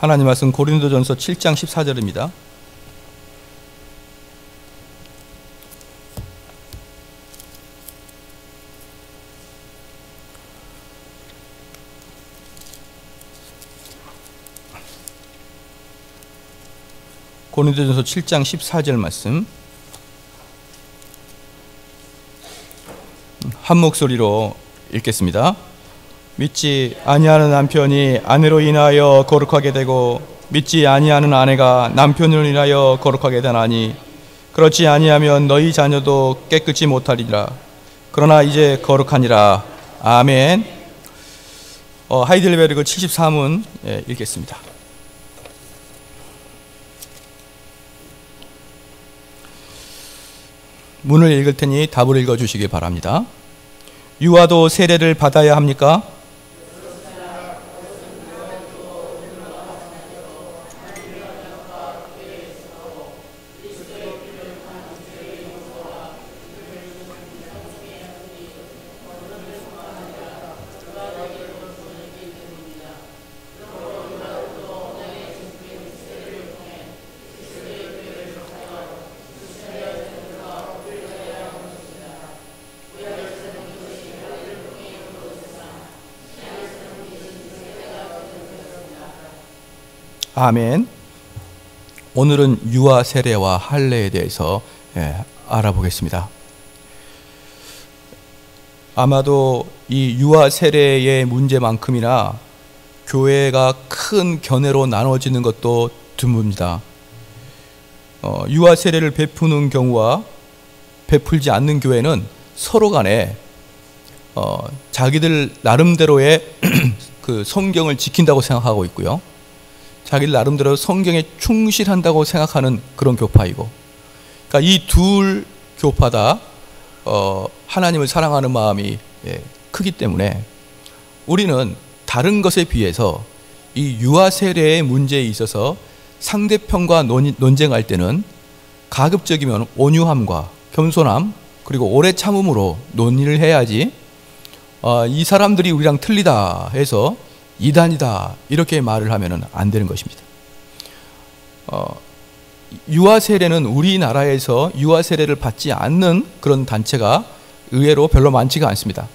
하나님 말씀 고린도전서 7장 14절입니다. 고린도전서 7장 14절 말씀 한 목소리로 읽겠습니다. 믿지 아니하는 남편이 아내로 인하여 거룩하게 되고 믿지 아니하는 아내가 남편으로 인하여 거룩하게 되나니 그렇지 아니하면 너희 자녀도 깨끗이 못하리라. 그러나 이제 거룩하니라. 아멘. 하이델베르그 73문 읽겠습니다. 문을 읽을 테니 답을 읽어주시기 바랍니다. 유아도 세례를 받아야 합니까? 아멘. 오늘은 유아 세례와 할례에 대해서 알아보겠습니다. 아마도 이 유아 세례의 문제만큼이나 교회가 큰 견해로 나눠지는 것도 드뭅니다. 유아 세례를 베푸는 경우와 베풀지 않는 교회는 서로 간에 자기들 나름대로의 그 성경을 지킨다고 생각하고 있고요. 자기들 나름대로 성경에 충실한다고 생각하는 그런 교파이고, 그러니까 이 둘 교파 다 하나님을 사랑하는 마음이 크기 때문에 우리는 다른 것에 비해서 이 유아 세례의 문제에 있어서 상대편과 논쟁할 때는 가급적이면 온유함과 겸손함 그리고 오래 참음으로 논의를 해야지 이 사람들이 우리랑 틀리다 해서 이단이다 이렇게 말을 하면 안 되는 것입니다. 유아 세례는 우리나라에서 유아 세례를 받지 않는 그런 단체가 의외로 별로 많지가 않습니다.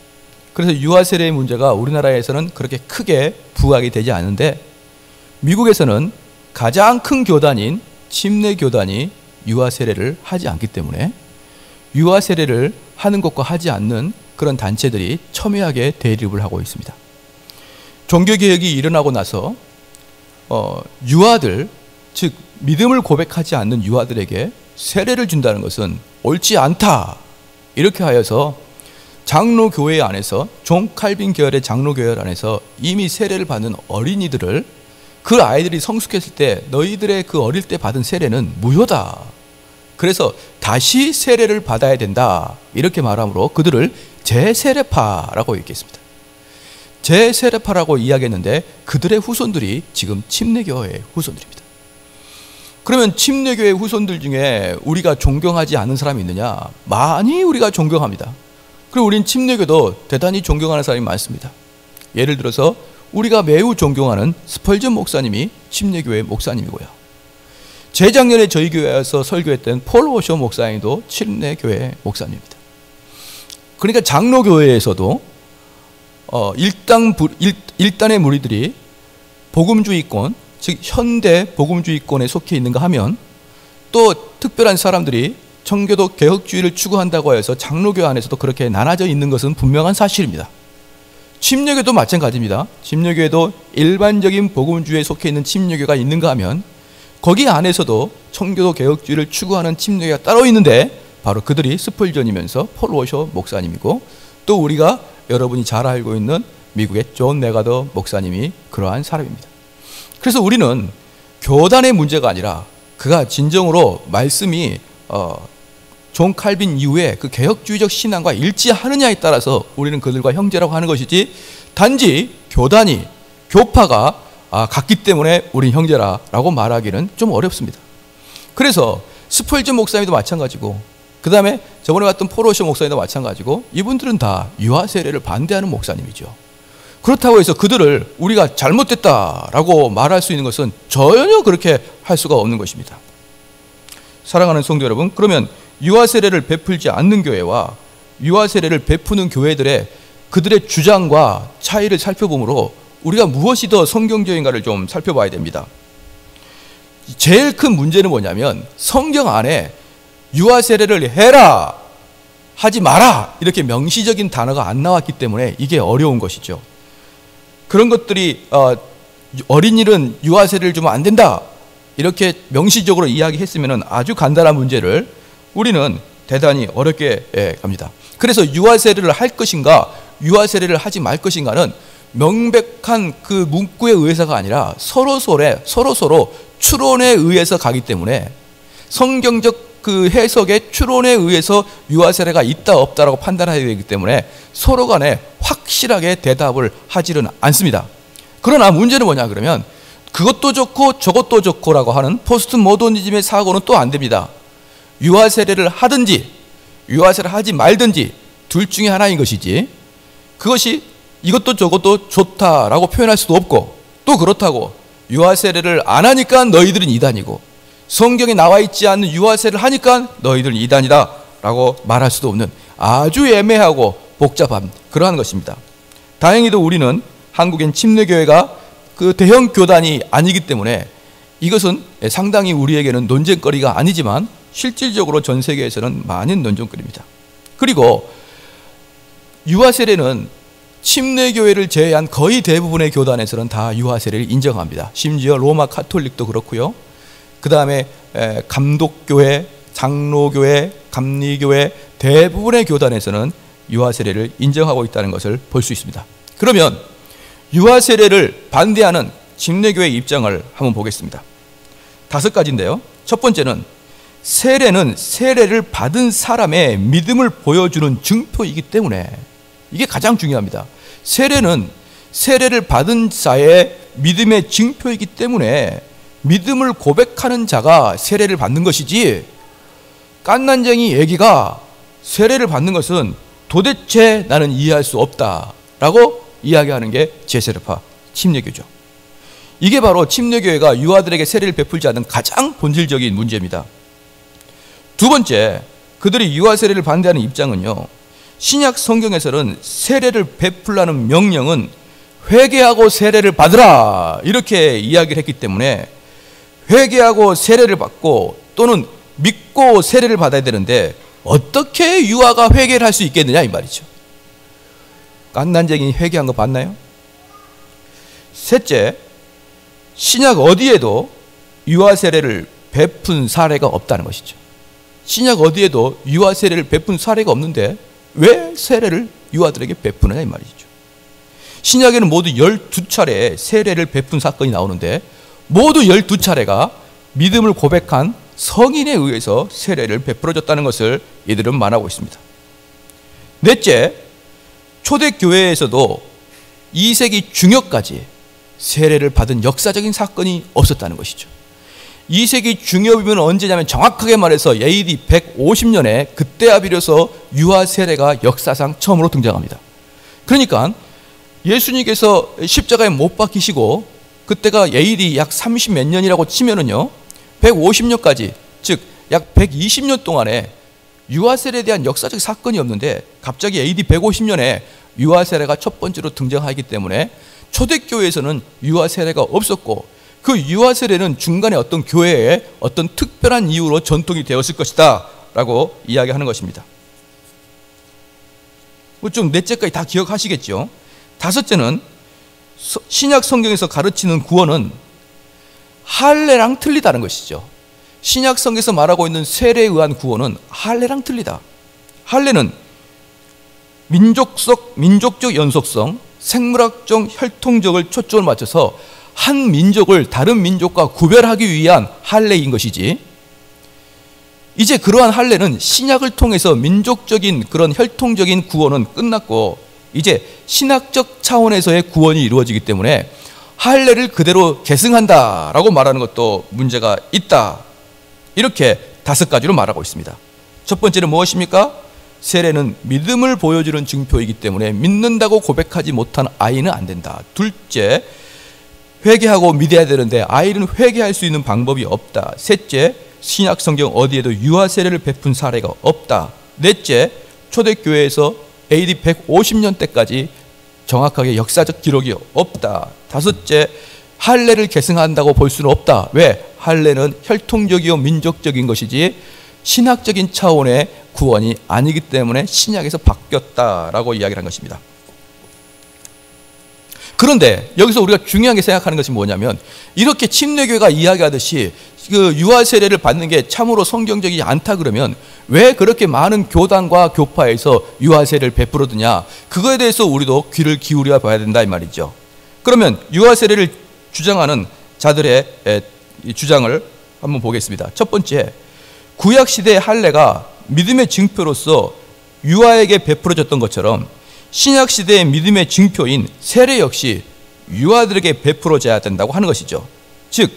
그래서 유아 세례의 문제가 우리나라에서는 그렇게 크게 부각이 되지 않는데, 미국에서는 가장 큰 교단인 침례 교단이 유아 세례를 하지 않기 때문에 유아 세례를 하는 것과 하지 않는 그런 단체들이 첨예하게 대립을 하고 있습니다. 종교개혁이 일어나고 나서 유아들, 즉 믿음을 고백하지 않는 유아들에게 세례를 준다는 것은 옳지 않다 이렇게 하여서 장로교회 안에서, 존 칼빈 계열의 장로교회 안에서 이미 세례를 받는 어린이들을, 그 아이들이 성숙했을 때 너희들의 그 어릴 때 받은 세례는 무효다, 그래서 다시 세례를 받아야 된다 이렇게 말함으로 그들을 재세례파라고 읽겠습니다. 재세례파라고 이야기했는데 그들의 후손들이 지금 침례교회의 후손들입니다. 그러면 침례교회 후손들 중에 우리가 존경하지 않는 사람이 있느냐? 많이 우리가 존경합니다. 그리고 우린 침례교도 대단히 존경하는 사람이 많습니다. 예를 들어서 우리가 매우 존경하는 스펄전 목사님이 침례교회 목사님이고요. 재작년에 저희 교회에서 설교했던 폴 워셔 목사님도 침례교회 목사님입니다. 그러니까 장로교회에서도 일단의 무리들이 복음주의권, 즉 현대 복음주의권에 속해 있는가 하면, 또 특별한 사람들이 청교도 개혁주의를 추구한다고 해서 장로교 안에서도 그렇게 나눠져 있는 것은 분명한 사실입니다. 침례교도 마찬가지입니다. 침례교에도 일반적인 복음주의에 속해 있는 침례교가 있는가 하면 거기 안에서도 청교도 개혁주의를 추구하는 침례교가 따로 있는데 바로 그들이 스펄전이면서 폴 워셔 목사님이고, 또 우리가 여러분이 잘 알고 있는 미국의 존 메가더 목사님이 그러한 사람입니다. 그래서 우리는 교단의 문제가 아니라 그가 진정으로 말씀이 존 칼빈 이후에 그 개혁주의적 신앙과 일치하느냐에 따라서 우리는 그들과 형제라고 하는 것이지, 단지 교단이, 교파가 같기 때문에 우린 형제라고 말하기는 좀 어렵습니다. 그래서 스펄전 목사님도 마찬가지고, 그 다음에 저번에 봤던 폴 워셔 목사님도 마찬가지고, 이분들은 다 유아 세례를 반대하는 목사님이죠. 그렇다고 해서 그들을 우리가 잘못됐다라고 말할 수 있는 것은 전혀 그렇게 할 수가 없는 것입니다. 사랑하는 성도 여러분, 그러면 유아 세례를 베풀지 않는 교회와 유아 세례를 베푸는 교회들의 그들의 주장과 차이를 살펴보므로 우리가 무엇이 더 성경적인가를 좀 살펴봐야 됩니다. 제일 큰 문제는 뭐냐면 성경 안에 유아 세례를 해라, 하지 마라 이렇게 명시적인 단어가 안 나왔기 때문에 이게 어려운 것이죠. 그런 것들이 어린이는 유아 세례를 주면 안 된다 이렇게 명시적으로 이야기했으면 아주 간단한 문제를 우리는 대단히 어렵게 갑니다. 그래서 유아 세례를 할 것인가 유아 세례를 하지 말 것인가는 명백한 그 문구에 의해서가 아니라 서로 추론에 의해서 가기 때문에 성경적 그 해석의 추론에 의해서 유아 세례가 있다 없다라고 판단해야 되기 때문에 서로 간에 확실하게 대답을 하지는 않습니다. 그러나 문제는 뭐냐 그러면 그것도 좋고 저것도 좋고라고 하는 포스트 모더니즘의 사고는 또 안 됩니다. 유아 세례를 하든지 유아 세례를 하지 말든지 둘 중에 하나인 것이지 그것이 이것도 저것도 좋다라고 표현할 수도 없고 또 그렇다고 유아 세례를 안 하니까 너희들은 이단이고 성경에 나와 있지 않는 유아 세례를 하니까 너희들은 이단이다 라고 말할 수도 없는 아주 애매하고 복잡한 그러한 것입니다. 다행히도 우리는 한국엔 침례교회가 그 대형 교단이 아니기 때문에 이것은 상당히 우리에게는 논쟁거리가 아니지만 실질적으로 전 세계에서는 많은 논쟁거리입니다. 그리고 유아 세례는 침례교회를 제외한 거의 대부분의 교단에서는 다 유아 세례를 인정합니다. 심지어 로마 카톨릭도 그렇고요. 그 다음에 감독교회, 장로교회, 감리교회 대부분의 교단에서는 유아 세례를 인정하고 있다는 것을 볼 수 있습니다. 그러면 유아 세례를 반대하는 침례교회의 입장을 한번 보겠습니다. 5가지인데요. 첫 번째는 세례는 세례를 받은 사람의 믿음을 보여주는 증표이기 때문에 이게 가장 중요합니다. 세례는 세례를 받은 자의 믿음의 증표이기 때문에 믿음을 고백하는 자가 세례를 받는 것이지 깐난쟁이 애기가 세례를 받는 것은 도대체 나는 이해할 수 없다라고 이야기하는 게 제세례파 침례교죠. 이게 바로 침례교회가 유아들에게 세례를 베풀지 않는 가장 본질적인 문제입니다. 두 번째, 그들이 유아 세례를 반대하는 입장은요, 신약 성경에서는 세례를 베풀라는 명령은 회개하고 세례를 받으라 이렇게 이야기를 했기 때문에 회개하고 세례를 받고 또는 믿고 세례를 받아야 되는데 어떻게 유아가 회개를 할 수 있겠느냐 이 말이죠. 깐난쟁이 회개한 거 봤나요? 셋째, 신약 어디에도 유아 세례를 베푼 사례가 없다는 것이죠. 신약 어디에도 유아 세례를 베푼 사례가 없는데 왜 세례를 유아들에게 베푸느냐 이 말이죠. 신약에는 모두 12차례 세례를 베푼 사건이 나오는데 모두 12차례가 믿음을 고백한 성인에 의해서 세례를 베풀어줬다는 것을 이들은 말하고 있습니다. 넷째, 초대교회에서도 2세기 중엽까지 세례를 받은 역사적인 사건이 없었다는 것이죠. 2세기 중엽이면 언제냐면 정확하게 말해서 AD 150년에 그때야 비로소 유아 세례가 역사상 처음으로 등장합니다. 그러니까 예수님께서 십자가에 못 박히시고 그때가 AD 약 30 몇 년이라고 치면은요 150년까지 즉 약 120년 동안에 유아 세례에 대한 역사적 사건이 없는데 갑자기 AD 150년에 유아 세례가 첫 번째로 등장하기 때문에 초대교회에서는 유아 세례가 없었고 그 유아 세례는 중간에 어떤 교회에 어떤 특별한 이유로 전통이 되었을 것이다 라고 이야기하는 것입니다. 좀 넷째까지 다 기억하시겠죠. 다섯째는 신약 성경에서 가르치는 구원은 할례랑 틀리다는 것이죠. 신약 성경에서 말하고 있는 세례에 의한 구원은 할례랑 틀리다. 할례는 민족적 연속성, 생물학적 혈통적을 초점을 맞춰서 한 민족을 다른 민족과 구별하기 위한 할례인 것이지 이제 그러한 할례는 신약을 통해서 민족적인 그런 혈통적인 구원은 끝났고 이제 신학적 차원에서의 구원이 이루어지기 때문에 할례를 그대로 계승한다라고 말하는 것도 문제가 있다. 이렇게 5가지로 말하고 있습니다. 첫 번째는 무엇입니까? 세례는 믿음을 보여주는 증표이기 때문에 믿는다고 고백하지 못한 아이는 안 된다. 둘째, 회개하고 믿어야 되는데 아이는 회개할 수 있는 방법이 없다. 셋째, 신약 성경 어디에도 유아 세례를 베푼 사례가 없다. 넷째, 초대교회에서 AD 150년 때까지 정확하게 역사적 기록이 없다. 다섯째, 할례를 계승한다고 볼 수는 없다. 왜? 할례는 혈통적이고 민족적인 것이지 신학적인 차원의 구원이 아니기 때문에 신약에서 바뀌었다라고 이야기를 한 것입니다. 그런데 여기서 우리가 중요하게 생각하는 것이 뭐냐면, 이렇게 침례교회가 이야기하듯이 그 유아 세례를 받는 게 참으로 성경적이지 않다 그러면 왜 그렇게 많은 교단과 교파에서 유아 세례를 베풀어두냐, 그거에 대해서 우리도 귀를 기울여 봐야 된다 이 말이죠. 그러면 유아 세례를 주장하는 자들의 주장을 한번 보겠습니다. 첫 번째, 구약 시대의 할례가 믿음의 증표로서 유아에게 베풀어졌던 것처럼 신약 시대의 믿음의 증표인 세례 역시 유아들에게 베풀어져야 된다고 하는 것이죠. 즉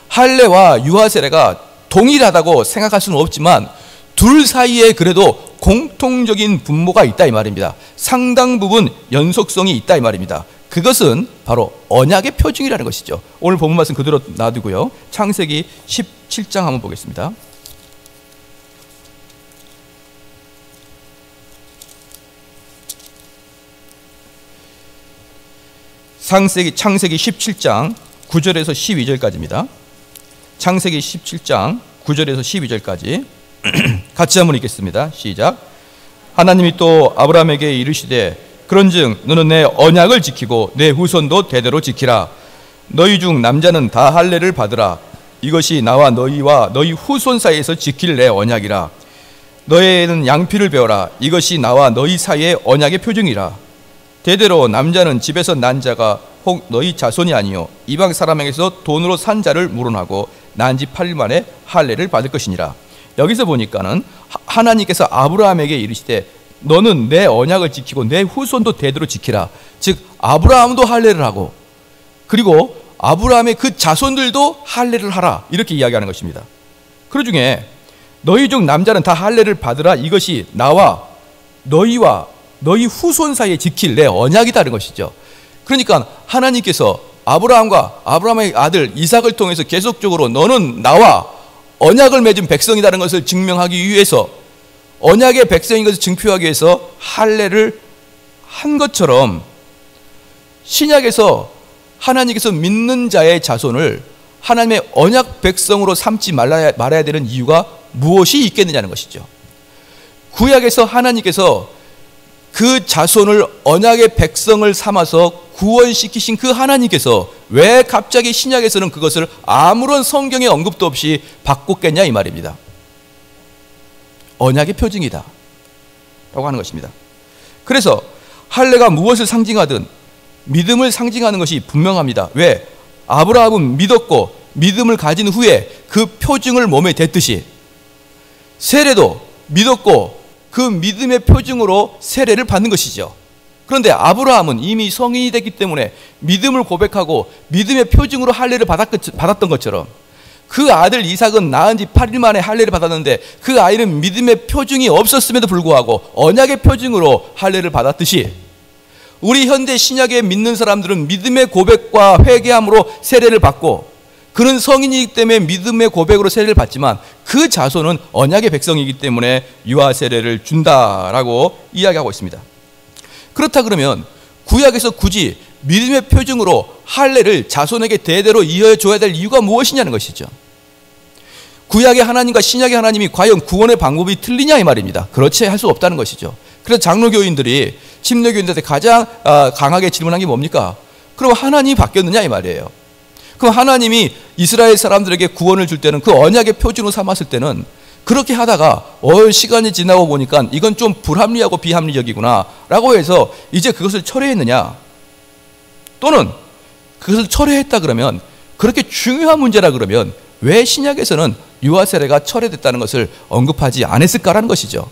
할례와 유아 세례가 동일하다고 생각할 수는 없지만 둘 사이에 그래도 공통적인 분모가 있다 이 말입니다. 상당 부분 연속성이 있다 이 말입니다. 그것은 바로 언약의 표징이라는 것이죠. 오늘 본문 말씀 그대로 놔두고요. 창세기 17장 한번 보겠습니다. 창세기 17장 9절에서 12절까지입니다. 창세기 17장 9절에서 12절까지 같이 한번 읽겠습니다. 시작. 하나님이 또 아브라함에게 이르시되 그런즉 너는 내 언약을 지키고 내 후손도 대대로 지키라. 너희 중 남자는 다 할례를 받으라. 이것이 나와 너희와 너희 후손 사이에서 지킬 내 언약이라. 너희는 양피를 베어라. 이것이 나와 너희 사이의 언약의 표징이라. 대대로 남자는 집에서 난 자가 혹 너희 자손이 아니요 이방 사람에게서 돈으로 산 자를 물어나고 난 지 8일 만에 할례를 받을 것이니라. 여기서 보니까는 하나님께서 아브라함에게 이르시되 너는 내 언약을 지키고 내 후손도 대대로 지키라. 즉 아브라함도 할례를 하고 그리고 아브라함의 그 자손들도 할례를 하라, 이렇게 이야기하는 것입니다. 그 중에 너희 중 남자는 다 할례를 받으라. 이것이 나와 너희와 너희 후손 사이에 지킬 내 언약이다는 것이죠. 그러니까 하나님께서 아브라함과 아브라함의 아들 이삭을 통해서 계속적으로 너는 나와 언약을 맺은 백성이라는 것을 증명하기 위해서, 언약의 백성인 것을 증표하기 위해서 할례를 한 것처럼 신약에서 하나님께서 믿는 자의 자손을 하나님의 언약 백성으로 삼지 말아야 되는 이유가 무엇이 있겠느냐는 것이죠. 구약에서 하나님께서 그 자손을 언약의 백성을 삼아서 구원시키신 그 하나님께서 왜 갑자기 신약에서는 그것을 아무런 성경의 언급도 없이 바꿨겠냐 이 말입니다. 언약의 표징이다 라고 하는 것입니다. 그래서 할례가 무엇을 상징하든 믿음을 상징하는 것이 분명합니다. 왜? 아브라함은 믿었고 믿음을 가진 후에 그 표징을 몸에 댔듯이 세례도 믿었고 그 믿음의 표징으로 세례를 받는 것이죠. 그런데 아브라함은 이미 성인이 됐기 때문에 믿음을 고백하고 믿음의 표징으로 할례를 받았던 것처럼 그 아들 이삭은 낳은 지 8일 만에 할례를 받았는데 그 아이는 믿음의 표징이 없었음에도 불구하고 언약의 표징으로 할례를 받았듯이 우리 현대 신약에 믿는 사람들은 믿음의 고백과 회개함으로 세례를 받고 그는 성인이기 때문에 믿음의 고백으로 세례를 받지만 그 자손은 언약의 백성이기 때문에 유아 세례를 준다라고 이야기하고 있습니다. 그렇다 그러면 구약에서 굳이 믿음의 표징으로 할례를 자손에게 대대로 이어줘야 될 이유가 무엇이냐는 것이죠. 구약의 하나님과 신약의 하나님이 과연 구원의 방법이 틀리냐 이 말입니다. 그렇지 할 수 없다는 것이죠. 그래서 장로교인들이 침례교인들한테 가장 강하게 질문한 게 뭡니까? 그럼 하나님이 바뀌었느냐 이 말이에요. 그럼 하나님이 이스라엘 사람들에게 구원을 줄 때는 그 언약의 표징으로 삼았을 때는 그렇게 하다가 시간이 지나고 보니까 이건 좀 불합리하고 비합리적이구나 라고 해서 이제 그것을 철회했느냐, 또는 그것을 철회했다 그러면 그렇게 중요한 문제라 그러면 왜 신약에서는 유아 세례가 철회됐다는 것을 언급하지 않았을까라는 것이죠.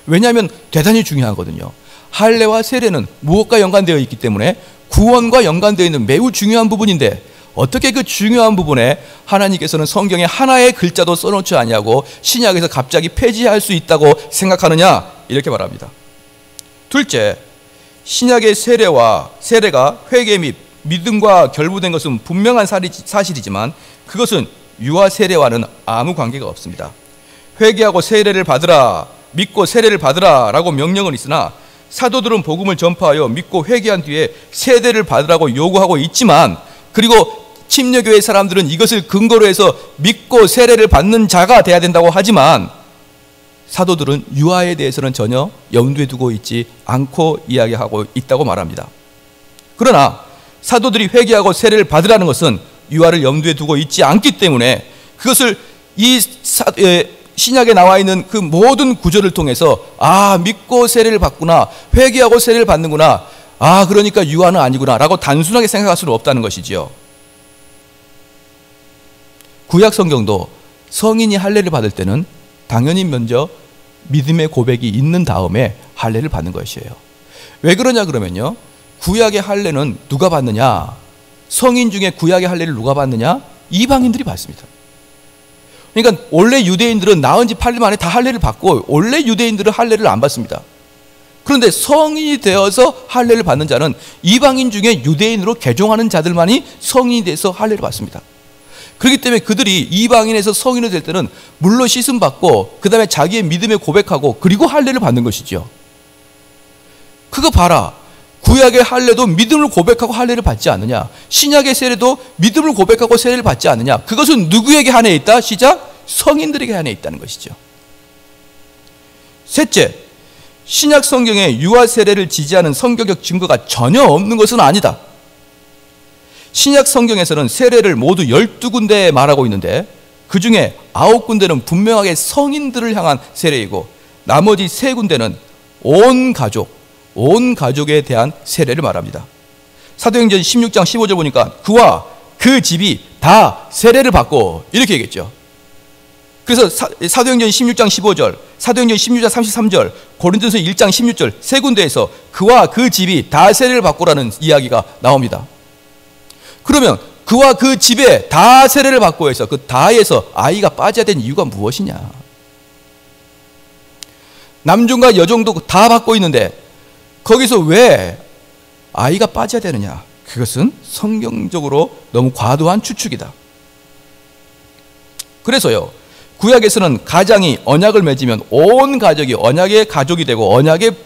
왜냐하면 대단히 중요하거든요. 할례와 세례는 무엇과 연관되어 있기 때문에 구원과 연관되어 있는 매우 중요한 부분인데 어떻게 그 중요한 부분에 하나님께서는 성경에 하나의 글자도 써놓지 않냐고 신약에서 갑자기 폐지할 수 있다고 생각하느냐, 이렇게 말합니다. 둘째, 신약의 세례가 회개 및 믿음과 결부된 것은 분명한 사실이지만 그것은 유아 세례와는 아무 관계가 없습니다. 회개하고 세례를 받으라, 믿고 세례를 받으라 라고 명령은 있으나 사도들은 복음을 전파하여 믿고 회개한 뒤에 세례를 받으라고 요구하고 있지만, 그리고 침례교회 사람들은 이것을 근거로 해서 믿고 세례를 받는 자가 돼야 된다고 하지만 사도들은 유아에 대해서는 전혀 염두에 두고 있지 않고 이야기하고 있다고 말합니다. 그러나 사도들이 회개하고 세례를 받으라는 것은 유아를 염두에 두고 있지 않기 때문에 그것을 신약에 나와 있는 그 모든 구절을 통해서 믿고 세례를 받구나, 회개하고 세례를 받는구나, 그러니까 유아는 아니구나 라고 단순하게 생각할 수는 없다는 것이지요. 구약 성경도 성인이 할례를 받을 때는 당연히 먼저 믿음의 고백이 있는 다음에 할례를 받는 것이에요. 왜 그러냐 그러면요, 구약의 할례는 누가 받느냐? 성인 중에 구약의 할례를 누가 받느냐? 이방인들이 받습니다. 그러니까 원래 유대인들은 나은 지 8일 만에 다 할례를 받고 원래 유대인들은 할례를 안 받습니다. 그런데 성인이 되어서 할례를 받는 자는 이방인 중에 유대인으로 개종하는 자들만이 성인이 돼서 할례를 받습니다. 그렇기 때문에 그들이 이방인에서 성인이 될 때는 물로 씻음 받고 그 다음에 자기의 믿음에 고백하고 그리고 할례를 받는 것이죠. 그거 봐라, 구약의 할례도 믿음을 고백하고 할례를 받지 않느냐, 신약의 세례도 믿음을 고백하고 세례를 받지 않느냐. 그것은 누구에게 한해 있다? 시작, 성인들에게 한해 있다는 것이죠. 셋째, 신약 성경에 유아 세례를 지지하는 성경적 증거가 전혀 없는 것은 아니다. 신약 성경에서는 세례를 모두 12군데에 말하고 있는데 그 중에 9군데는 분명하게 성인들을 향한 세례이고 나머지 3군데는 온 가족에 대한 세례를 말합니다. 사도행전 16장 15절 보니까 그와 그 집이 다 세례를 받고 이렇게 얘기했죠. 그래서 사도행전 16장 15절, 사도행전 16장 33절, 고린도서 1장 16절 3군데에서 그와 그 집이 다 세례를 받고라는 이야기가 나옵니다. 그러면 그와 그 집에 다 세례를 받고 해서 그 다에서 아이가 빠져야 되는 이유가 무엇이냐? 남종과 여종도 다 받고 있는데 거기서 왜 아이가 빠져야 되느냐? 그것은 성경적으로 너무 과도한 추측이다. 그래서요, 구약에서는 가장이 언약을 맺으면 온 가족이 언약의 가족이 되고 언약의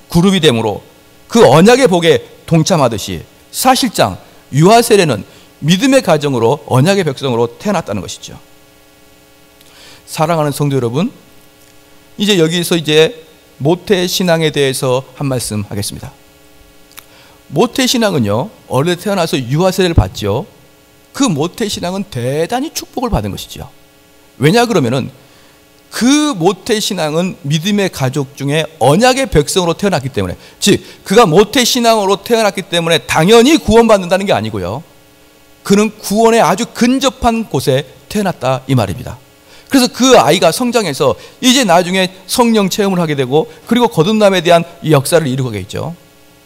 그룹이 되므로 그 언약의 복에 동참하듯이 사실상 유아 세례는 믿음의 가정으로 언약의 백성으로 태어났다는 것이죠. 사랑하는 성도 여러분, 이제 여기서 모태 신앙에 대해서 한 말씀 하겠습니다. 모태 신앙은요, 어릴 때 태어나서 유아 세례를 받죠. 그 모태 신앙은 대단히 축복을 받은 것이죠. 왜냐 그러면은 그 모태 신앙은 믿음의 가족 중에 언약의 백성으로 태어났기 때문에, 즉 그가 모태 신앙으로 태어났기 때문에 당연히 구원받는다는 게 아니고요, 그는 구원에 아주 근접한 곳에 태어났다 이 말입니다. 그래서 그 아이가 성장해서 이제 나중에 성령 체험을 하게 되고 그리고 거듭남에 대한 이 역사를 이루게 있죠.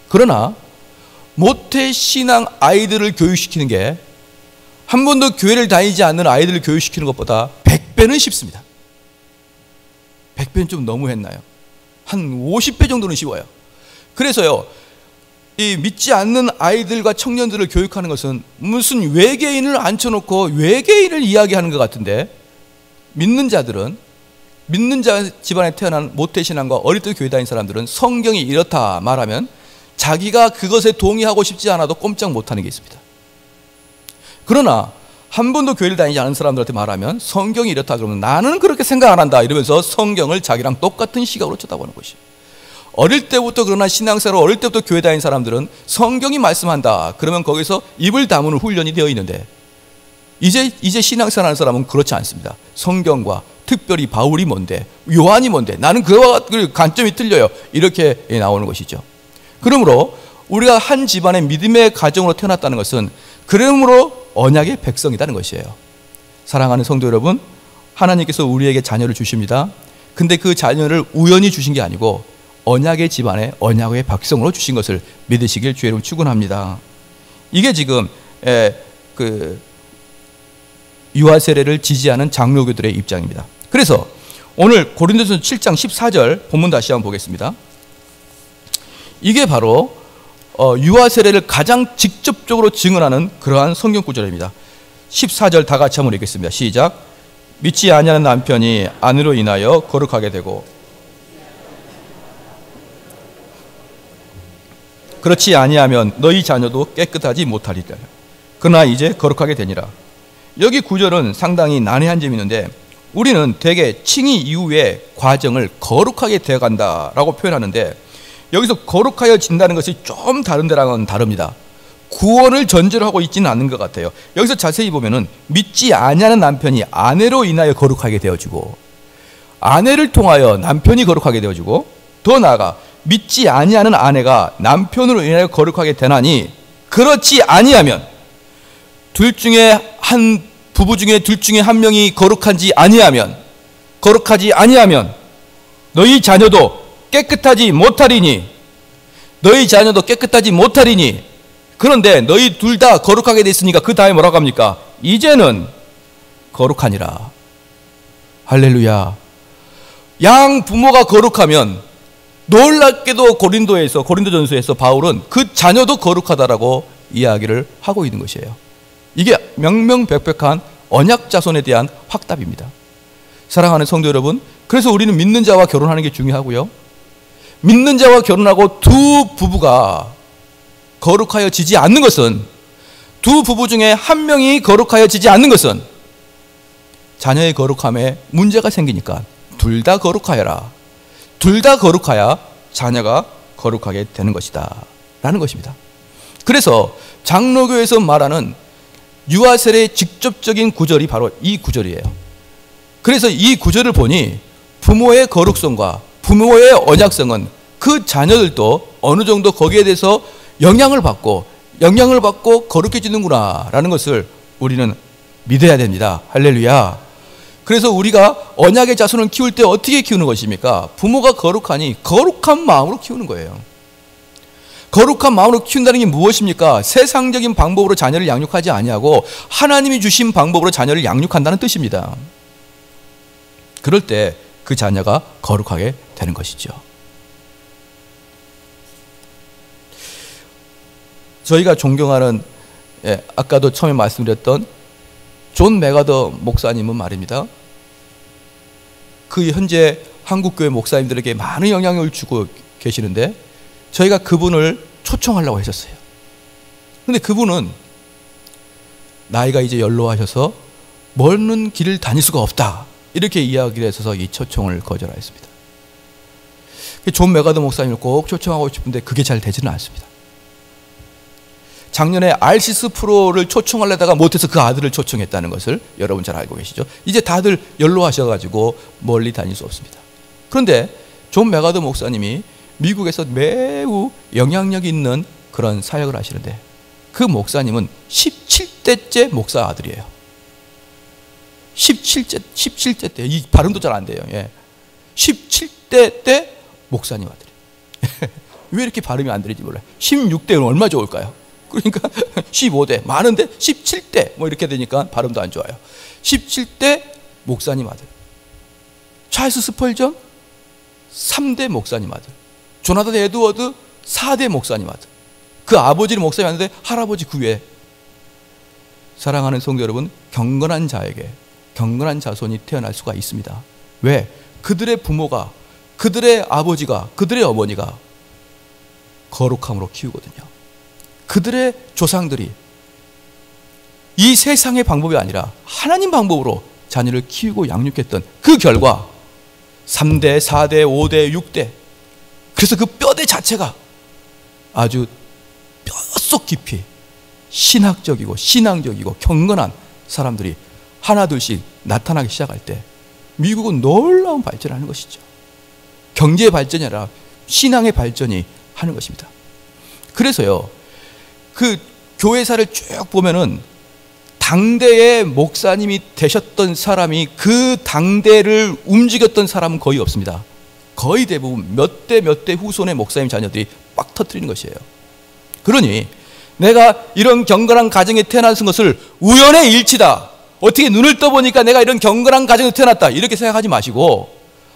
그러나 모태 신앙 아이들을 교육시키는 게 한 번도 교회를 다니지 않는 아이들을 교육시키는 것보다 100배는 쉽습니다. 100배는 좀 너무했나요? 한 50배 정도는 쉬워요. 그래서요, 이 믿지 않는 아이들과 청년들을 교육하는 것은 무슨 외계인을 앉혀놓고 외계인을 이야기하는 것 같은데, 믿는 자들은, 믿는 자 집안에 태어난 모태신앙과 어릴 때 교회 다닌 사람들은 성경이 이렇다 말하면 자기가 그것에 동의하고 싶지 않아도 꼼짝 못하는 게 있습니다. 그러나 한 번도 교회를 다니지 않은 사람들한테 말하면 성경이 이렇다 그러면 나는 그렇게 생각 안 한다 이러면서 성경을 자기랑 똑같은 시각으로 쳐다보는 것이. 어릴 때부터, 그러나 신앙생활 어릴 때부터 교회 다닌 사람들은 성경이 말씀한다 그러면 거기서 입을 다무는 훈련이 되어 있는데, 이제 신앙생활 하는 사람은 그렇지 않습니다. 성경과 특별히 바울이 뭔데, 요한이 뭔데, 나는 그와 관점이 틀려요, 이렇게 나오는 것이죠. 그러므로 우리가 한 집안의 믿음의 가정으로 태어났다는 것은 그러므로 언약의 백성이라는 것이에요. 사랑하는 성도 여러분, 하나님께서 우리에게 자녀를 주십니다. 근데 그 자녀를 우연히 주신 게 아니고 언약의 집안에 언약의 백성으로 주신 것을 믿으시길 주의 이름으로 축원합니다. 이게 지금 그 유아 세례를 지지하는 장로교들의 입장입니다. 그래서 오늘 고린도전서 7장 14절 본문 다시 한번 보겠습니다. 이게 바로 유아 세례를 가장 직접적으로 증언하는 그러한 성경 구절입니다. 14절 다 같이 한번 읽겠습니다. 시작. 믿지 아니하는 남편이 아내로 인하여 거룩하게 되고 그렇지 아니하면 너희 자녀도 깨끗하지 못하리라. 그러나 이제 거룩하게 되니라. 여기 구절은 상당히 난해한 점이 있는데 우리는 대개 칭의 이후의 과정을 거룩하게 되어간다라고 표현하는데 여기서 거룩하여 진다는 것이 좀 다른 데랑은 다릅니다. 구원을 전제로 하고 있지는 않는 것 같아요. 여기서 자세히 보면은 믿지 아니하는 남편이 아내로 인하여 거룩하게 되어지고 아내를 통하여 남편이 거룩하게 되어지고 더 나아가 믿지 아니하는 아내가 남편으로 인하여 거룩하게 되나니 그렇지 아니하면 부부 중에 둘 중에 한 명이 거룩하지 아니하면 너희 자녀도 깨끗하지 못하리니 그런데 너희 둘 다 거룩하게 됐으니까 그 다음에 뭐라고 합니까? 이제는 거룩하니라. 할렐루야. 양 부모가 거룩하면 놀랍게도 고린도전서에서 바울은 그 자녀도 거룩하다라고 이야기를 하고 있는 것이에요. 이게 명명백백한 언약 자손에 대한 확답입니다. 사랑하는 성도 여러분, 그래서 우리는 믿는 자와 결혼하는 게 중요하고요. 믿는 자와 결혼하고 두 부부가 거룩하여지지 않는 것은, 두 부부 중에 한 명이 거룩하여지지 않는 것은 자녀의 거룩함에 문제가 생기니까 둘 다 거룩하여라. 둘 다 거룩하여 자녀가 거룩하게 되는 것이다 라는 것입니다. 그래서 장로교에서 말하는 유아 세례의 직접적인 구절이 바로 이 구절이에요. 그래서 이 구절을 보니 부모의 거룩성과 부모의 언약성은 그 자녀들도 어느 정도 거기에 대해서 영향을 받고 거룩해지는구나 라는 것을 우리는 믿어야 됩니다. 할렐루야. 그래서 우리가 언약의 자손을 키울 때 어떻게 키우는 것입니까? 부모가 거룩하니 거룩한 마음으로 키우는 거예요. 거룩한 마음으로 키운다는 게 무엇입니까? 세상적인 방법으로 자녀를 양육하지 아니하고 하나님이 주신 방법으로 자녀를 양육한다는 뜻입니다. 그럴 때 그 자녀가 거룩하게 되는 것이죠. 저희가 존경하는, 아까도 처음에 말씀드렸던 존 맥아더 목사님은 말입니다. 그 현재 한국교회 목사님들에게 많은 영향을 주고 계시는데 저희가 그분을 초청하려고 했었어요. 근데 그분은 나이가 이제 연로하셔서 먼 길을 다닐 수가 없다, 이렇게 이야기를 해서 이 초청을 거절하였습니다. 존 맥아더 목사님을 꼭 초청하고 싶은데 그게 잘 되지는 않습니다. 작년에 알시스 프로를 초청하려다가 못해서 그 아들을 초청했다는 것을 여러분 잘 알고 계시죠? 이제 다들 연로하셔가지고 멀리 다닐 수 없습니다. 그런데 존 맥아더 목사님이 미국에서 매우 영향력 있는 그런 사역을 하시는데 그 목사님은 17대째 목사 아들이에요. 17대 때, 이 발음도 잘 안 돼요. 17대 때 목사님 아들이에요. 왜 이렇게 발음이 안 들리지 몰라요. 16대는 얼마 좋을까요? 그러니까 15대, 많은데 17대 뭐 이렇게 되니까 발음도 안 좋아요. 17대 목사님 아들. 찰스 스펄전 3대 목사님 아들. 조나단 에드워드 4대 목사님 아들. 그 아버지는 목사님이었는데 할아버지 그 위에. 사랑하는 성도 여러분, 경건한 자에게 경건한 자손이 태어날 수가 있습니다. 왜? 그들의 부모가, 그들의 아버지가, 그들의 어머니가 거룩함으로 키우거든요. 그들의 조상들이 이 세상의 방법이 아니라 하나님 방법으로 자녀를 키우고 양육했던 그 결과 3대, 4대, 5대, 6대, 그래서 그 뼈대 자체가 아주 뼛속 깊이 신학적이고 신앙적이고 경건한 사람들이 하나둘씩 나타나기 시작할 때 미국은 놀라운 발전을 하는 것이죠. 경제의 발전이 아니라 신앙의 발전이 하는 것입니다. 그래서요, 그 교회사를 쭉 보면은 당대의 목사님이 되셨던 사람이 그 당대를 움직였던 사람은 거의 없습니다. 거의 대부분 몇 대 후손의 목사님 자녀들이 빡 터뜨리는 것이에요. 그러니 내가 이런 경건한 가정에 태어난 것을 우연의 일치다, 어떻게 눈을 떠보니까 내가 이런 경건한 가정에 태어났다, 이렇게 생각하지 마시고,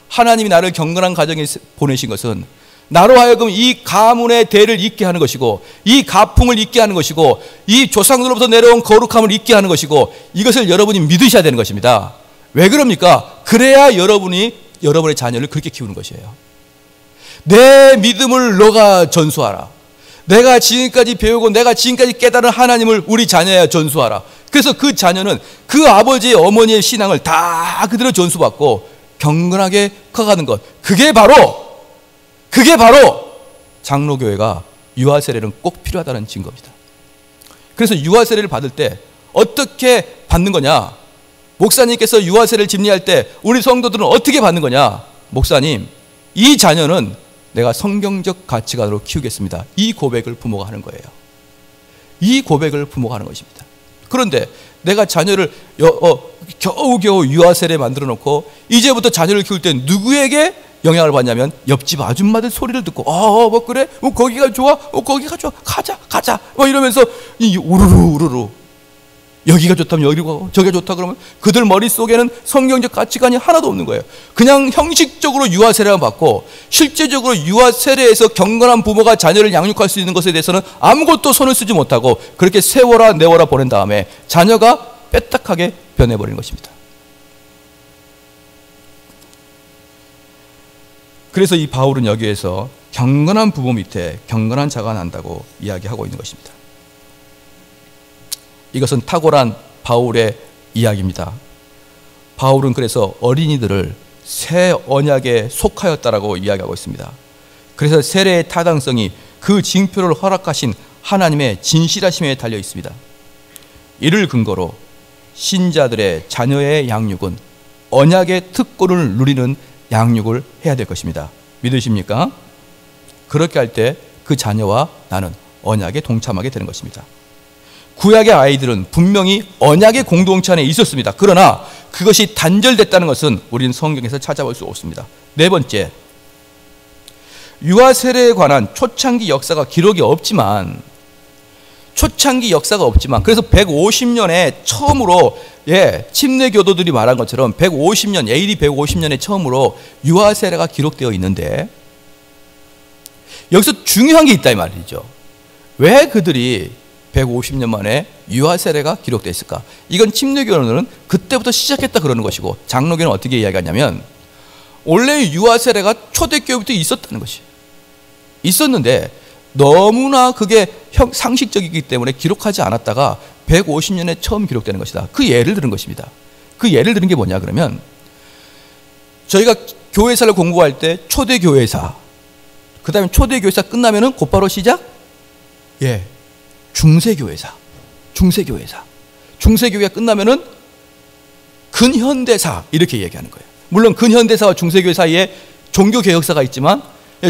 하나님이 나를 경건한 가정에 보내신 것은 나로 하여금 이 가문의 대를 잇게 하는 것이고, 이 가풍을 잇게 하는 것이고, 이 조상들로부터 내려온 거룩함을 잇게 하는 것이고, 이것을 여러분이 믿으셔야 되는 것입니다. 왜 그럽니까? 그래야 여러분이 여러분의 자녀를 그렇게 키우는 것이에요. 내 믿음을 너가 전수하라. 내가 지금까지 배우고 내가 지금까지 깨달은 하나님을 우리 자녀야 전수하라. 그래서 그 자녀는 그 아버지의 어머니의 신앙을 다 그대로 전수받고 경건하게 커가는 것, 그게 바로 장로교회가 유아 세례는 꼭 필요하다는 증거입니다. 그래서 유아 세례를 받을 때 어떻게 받는 거냐? 목사님께서 유아 세례를 집례할 때 우리 성도들은 어떻게 받는 거냐? 목사님, 이 자녀는 내가 성경적 가치관으로 키우겠습니다. 이 고백을 부모가 하는 거예요. 이 고백을 부모가 하는 것입니다. 그런데 내가 자녀를 겨우겨우 유아 세례 만들어 놓고 이제부터 자녀를 키울 때 누구에게 영향을 받냐면 옆집 아줌마들 소리를 듣고 뭐 그래? 거기가 좋아? 거기가 좋아? 가자 이러면서 우르르 여기가 좋다면 여기로 가고 저기가 좋다 그러면 그들 머릿속에는 성경적 가치관이 하나도 없는 거예요. 그냥 형식적으로 유아 세례만 받고 실제적으로 유아 세례에서 경건한 부모가 자녀를 양육할 수 있는 것에 대해서는 아무것도 손을 쓰지 못하고 그렇게 세워라 내워라 보낸 다음에 자녀가 빼딱하게 변해버리는 것입니다. 그래서 이 바울은 여기에서 경건한 부모 밑에 경건한 자가 난다고 이야기하고 있는 것입니다. 이것은 탁월한 바울의 이야기입니다. 바울은 그래서 어린이들을 새 언약에 속하였다라고 이야기하고 있습니다. 그래서 세례의 타당성이 그 징표를 허락하신 하나님의 진실하심에 달려 있습니다. 이를 근거로 신자들의 자녀의 양육은 언약의 특권을 누리는 양육을 해야 될 것입니다. 믿으십니까? 그렇게 할 때 그 자녀와 나는 언약에 동참하게 되는 것입니다. 구약의 아이들은 분명히 언약의 공동체 안에 있었습니다. 그러나 그것이 단절됐다는 것은 우리는 성경에서 찾아볼 수 없습니다. 네 번째, 유아 세례에 관한 초창기 역사가 기록이 없지만 그래서 150년에 처음으로 침례 교도들이 말한 것처럼 150년, AD 150년에 처음으로 유아 세례가 기록되어 있는데 여기서 중요한 게 있다 이 말이죠. 왜 그들이 150년 만에 유아 세례가 기록되었을까? 이건 침례교는 그때부터 시작했다 그러는 것이고 장로교는 어떻게 이야기하냐면 원래 유아 세례가 초대교회부터 있었다는 것이 있었는데 너무나 그게 상식적이기 때문에 기록하지 않았다가 150년에 처음 기록되는 것이다. 그 예를 들은 것입니다. 그 예를 들은 게 뭐냐 그러면 저희가 교회사를 공부할 때 초대교회사, 그 다음에 초대교회사 끝나면은 곧바로 시작? 중세교회가 끝나면은 근현대사 이렇게 얘기하는 거예요. 물론 근현대사와 중세교회 사이에 종교개혁사가 있지만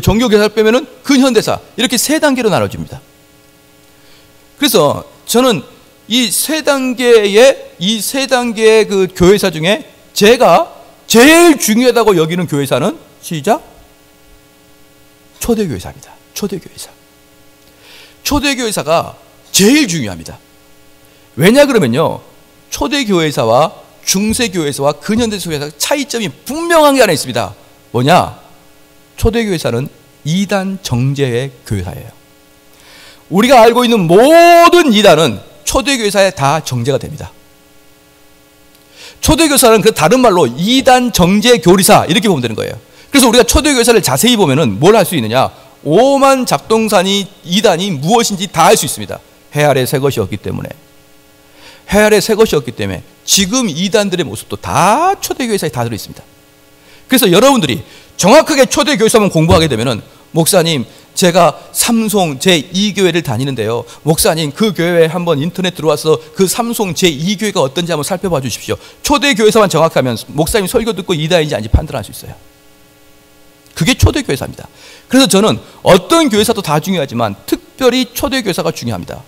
종교개혁사를 빼면은 근현대사 이렇게 세 단계로 나눠집니다. 그래서 저는 이 세 단계의 그 교회사 중에 제가 제일 중요하다고 여기는 교회사는 시작? 초대교회사입니다. 초대교회사가 제일 중요합니다. 왜냐 그러면요, 초대교회사와 중세교회사와 근현대교회사 차이점이 분명한 게 하나 있습니다. 뭐냐? 초대교회사는 이단 정제의 교회사예요. 우리가 알고 있는 모든 이단은 초대교회사에 다 정제가 됩니다. 초대교회사는 그 다른 말로 이단 정제 교리사 이렇게 보면 되는 거예요. 그래서 우리가 초대교회사를 자세히 보면은 뭘 할 수 있느냐? 오만 잡동사니 이단이 무엇인지 다 알 수 있습니다. 해 아래 새 것이 없기 때문에. 지금 이단들의 모습도 다 초대교회사에 다 들어있습니다. 그래서 여러분들이 정확하게 초대교회사만 공부하게 되면은 목사님 제가 삼송 제2교회를 다니는데요, 목사님 그 교회에 한번 인터넷 들어와서 그 삼송 제2교회가 어떤지 한번 살펴봐 주십시오. 초대교회사만 정확하면 목사님 설교 듣고 이단인지 아닌지 판단할 수 있어요. 그게 초대교회사입니다. 그래서 저는 어떤 교회사도 다 중요하지만 특별히 초대교회사가 중요합니다.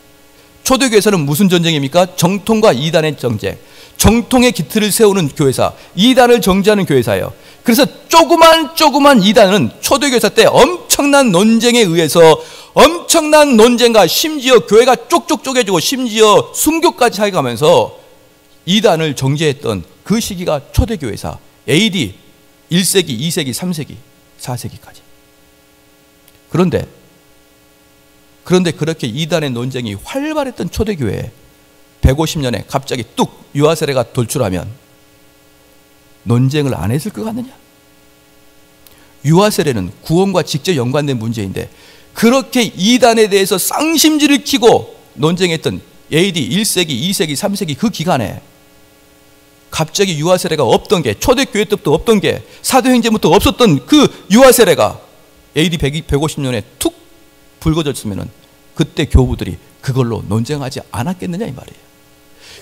초대교회사는 무슨 전쟁입니까? 정통과 이단의 전쟁. 정통의 기틀을 세우는 교회사, 이단을 정지하는 교회사예요. 그래서 조그만 이단은 초대교사 때 엄청난 논쟁에 의해서 엄청난 논쟁과 심지어 교회가 쪽쪽 쪼개지고 심지어 순교까지 해가면서 이단을 정죄했던 그 시기가 초대교회사 AD 1세기, 2세기, 3세기, 4세기까지. 그런데 그렇게 이단의 논쟁이 활발했던 초대교회에 150년에 갑자기 뚝 유아 세례가 돌출하면 논쟁을 안 했을 것 같느냐? 유아 세례는 구원과 직접 연관된 문제인데 그렇게 이단에 대해서 쌍심지를 키고 논쟁했던 AD 1세기, 2세기, 3세기 그 기간에 갑자기 유아 세례가 없던 게 초대교회 때부터 없던 게 사도행전부터 없었던 그 유아 세례가 AD 150년에 툭 불거졌으면 그때 교부들이 그걸로 논쟁하지 않았겠느냐 이 말이에요.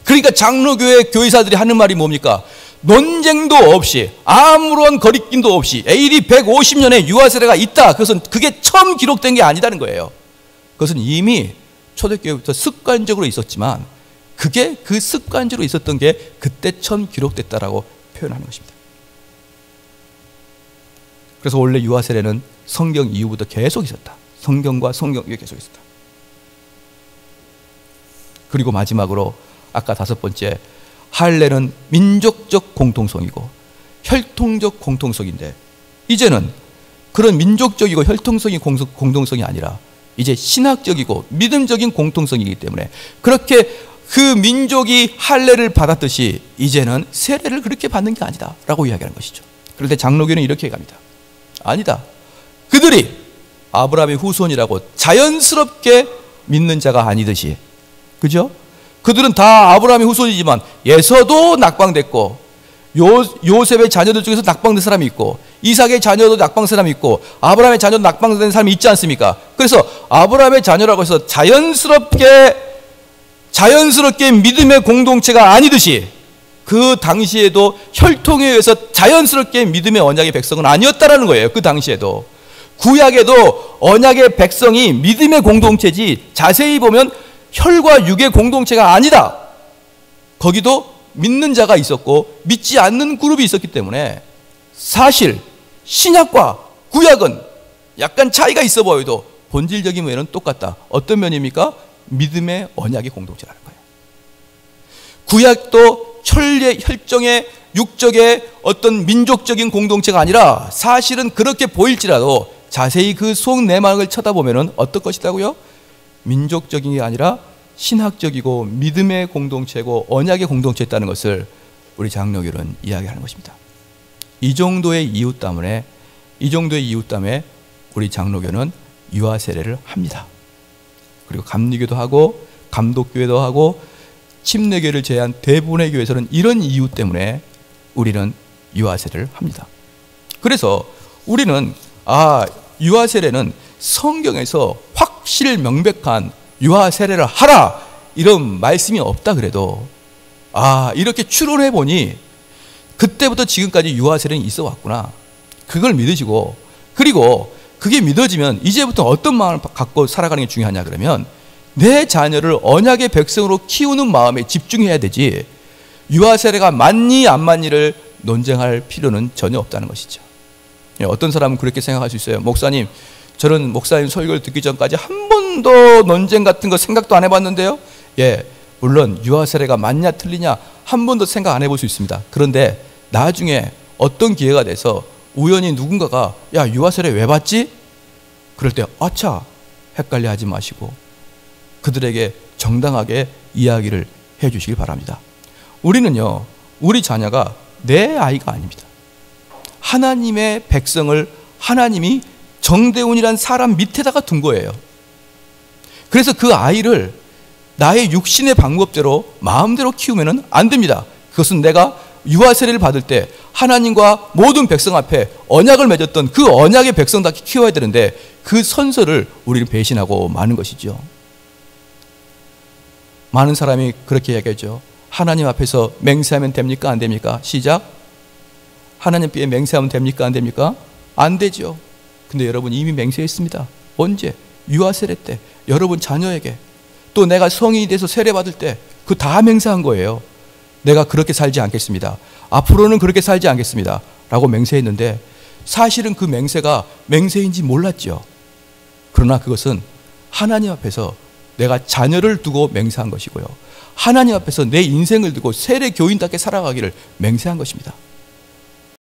그러니까 장로교회 교회사들이 하는 말이 뭡니까? 논쟁도 없이 아무런 거리낌도 없이 AD 150년에 유아 세례가 있다. 그것은 그게 처음 기록된 게 아니다는 거예요. 그것은 이미 초대교회부터 습관적으로 있었지만 그게 그 습관적으로 있었던 게 그때 처음 기록됐다라고 표현하는 것입니다. 그래서 원래 유아 세례는 성경 이후부터 계속 있었다. 성경과 성경 위에 계속 있었다. 그리고 마지막으로 아까 다섯 번째 할례는 민족적 공통성이고 혈통적 공통성인데 이제는 그런 민족적이고 혈통적인 공동성이 아니라 이제 신학적이고 믿음적인 공통성이기 때문에 그렇게 그 민족이 할례를 받았듯이 이제는 세례를 그렇게 받는 게 아니다 라고 이야기하는 것이죠. 그런데 장로교는 이렇게 얘기합니다. 아니다. 그들이 아브라함의 후손이라고 자연스럽게 믿는 자가 아니듯이, 그죠? 그들은 다 아브라함의 후손이지만 에서도 낙방됐고 요셉의 자녀들 중에서 낙방된 사람이 있고 이삭의 자녀도 낙방된 사람이 있고 아브라함의 자녀도 낙방된 사람이 있지 않습니까? 그래서 아브라함의 자녀라고 해서 자연스럽게 믿음의 공동체가 아니듯이 그 당시에도 혈통에 의해서 자연스럽게 믿음의 언약의 백성은 아니었다라는 거예요. 그 당시에도 구약에도 언약의 백성이 믿음의 공동체지 자세히 보면 혈과 육의 공동체가 아니다. 거기도 믿는 자가 있었고 믿지 않는 그룹이 있었기 때문에 사실 신약과 구약은 약간 차이가 있어 보여도 본질적인 면은 똑같다. 어떤 면입니까? 믿음의 언약의 공동체라는 거예요. 구약도 혈정의 육적의 어떤 민족적인 공동체가 아니라 사실은 그렇게 보일지라도 자세히 그 속 내막을 쳐다보면 어떨 것이라고요? 민족적인 게 아니라 신학적이고 믿음의 공동체고 언약의 공동체였다는 것을 우리 장로교는 이야기하는 것입니다. 이 정도의 이유 때문에 우리 장로교는 유아 세례를 합니다. 그리고 감리교도 하고 감독교회도 하고 침례교를 제외한 대부분의 교회에서는 이런 이유 때문에 우리는 유아 세례를 합니다. 그래서 우리는 유아 세례는 성경에서 확실 명백한 유아 세례를 하라 이런 말씀이 없다 그래도 이렇게 추론해 보니 그때부터 지금까지 유아 세례는 있어 왔구나. 그걸 믿으시고 그리고 그게 믿어지면 이제부터 어떤 마음을 갖고 살아가는 게 중요하냐 그러면 내 자녀를 언약의 백성으로 키우는 마음에 집중해야 되지 유아 세례가 맞니 안 맞니를 논쟁할 필요는 전혀 없다는 것이죠. 어떤 사람은 그렇게 생각할 수 있어요. 목사님, 저는 목사님 설교를 듣기 전까지 한 번도 논쟁 같은 거 생각도 안 해봤는데요. 물론 유아 세례가 맞냐 틀리냐 한 번도 생각 안 해볼 수 있습니다. 그런데 나중에 어떤 기회가 돼서 우연히 누군가가 유아 세례 왜 받지? 그럴 때 아차 헷갈려 하지 마시고 그들에게 정당하게 이야기를 해 주시길 바랍니다. 우리는요, 우리 자녀가 내 아이가 아닙니다. 하나님의 백성을 하나님이 정대훈이란 사람 밑에다가 둔 거예요. 그래서 그 아이를 나의 육신의 방법대로 마음대로 키우면 안 됩니다. 그것은 내가 유아 세례를 받을 때 하나님과 모든 백성 앞에 언약을 맺었던 그 언약의 백성답게 키워야 되는데 그 선서를 우리는 배신하고 마는 것이죠. 많은 사람이 그렇게 얘기하죠. 하나님 앞에서 맹세하면 됩니까? 안 됩니까? 시작. 하나님께 맹세하면 됩니까? 안 됩니까? 안 되죠. 근데 여러분 이미 맹세했습니다. 언제? 유아 세례 때 여러분 자녀에게 또 내가 성인이 돼서 세례 받을 때 그 다 맹세한 거예요. 내가 그렇게 살지 않겠습니다. 앞으로는 그렇게 살지 않겠습니다. 라고 맹세했는데 사실은 그 맹세가 맹세인지 몰랐죠. 그러나 그것은 하나님 앞에서 내가 자녀를 두고 맹세한 것이고요. 하나님 앞에서 내 인생을 두고 세례 교인답게 살아가기를 맹세한 것입니다.